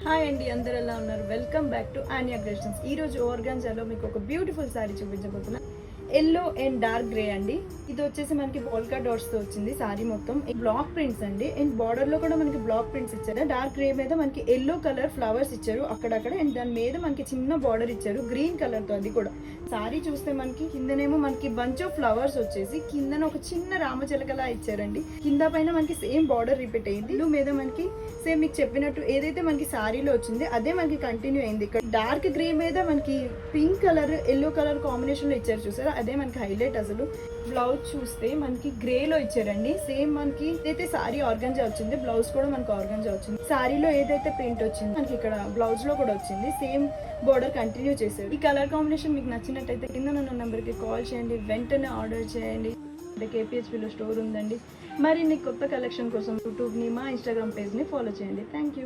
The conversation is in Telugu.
హాయ్ అండి, అందరు ఎలా ఉన్నారు? Welcome back to Aniya creations. ఈ రోజు ఆర్గాన్జాలో మీకు ఒక బ్యూటిఫుల్ సారీ చూపించబోతున్నా. ఎల్లో అండ్ డార్క్ గ్రే అండి. ఇది వచ్చేసి మనకి పోల్కా డాట్స్ తో వచ్చింది సారీ మొత్తం. బ్లాక్ ప్రింట్స్ అండి. అండ్ బార్డర్ లో కూడా మనకి బ్లాక్ ప్రింట్స్ ఇచ్చారు. డార్క్ గ్రే మీద మనకి ఎల్లో కలర్ ఫ్లవర్స్ ఇచ్చారు అక్కడక్కడ. అండ్ దాని మీద మనకి చిన్న బార్డర్ ఇచ్చారు గ్రీన్ కలర్ తో. అది కూడా సారీ చూస్తే మనకి కిందనేమో మనకి బంచ్ ఆఫ్ ఫ్లవర్స్ వచ్చేసి కిందన ఒక చిన్న రామచిలకలా ఇచ్చారండి. కింద పైన మనకి సేమ్ బార్డర్ రిపీట్ అయింది. బ్లూ మీద మనకి సేమ్ మీకు చెప్పినట్టు ఏదైతే మనకి సారీలో వచ్చింది అదే మనకి కంటిన్యూ అయింది. ఇక్కడ డార్క్ గ్రే మీద మనకి pink colour yellow colour combination లో ఇచ్చారు చూసారా, అదే మనకి హైలైట్. అసలు బ్లౌజ్ చూస్తే మనకి గ్రే లో ఇచ్చారండి. సేమ్ మనకి ఏదైతే సారీ ఆర్గంజా వచ్చింది బ్లౌజ్ కూడా మనకి ఆర్గంజా వచ్చింది. సారీలో ఏదైతే ప్రింట్ వచ్చింది మనకి ఇక్కడ బ్లౌజ్ లో కూడా వచ్చింది. సేమ్ బోర్డర్ కంటిన్యూ చేశారు. ఈ కలర్ కాంబినేషన్ మీకు నచ్చినట్టయితే కింద ఉన్న నెంబర్ కి కాల్ చేయండి, వెంటనే ఆర్డర్ చేయండి. KPHPలో స్టోర్ ఉందండి. మరిన్ని కొత్త కలెక్షన్ కోసం యూట్యూబ్ని మా ఇన్స్టాగ్రామ్ పేజ్ని ఫాలో చేయండి. Thank you.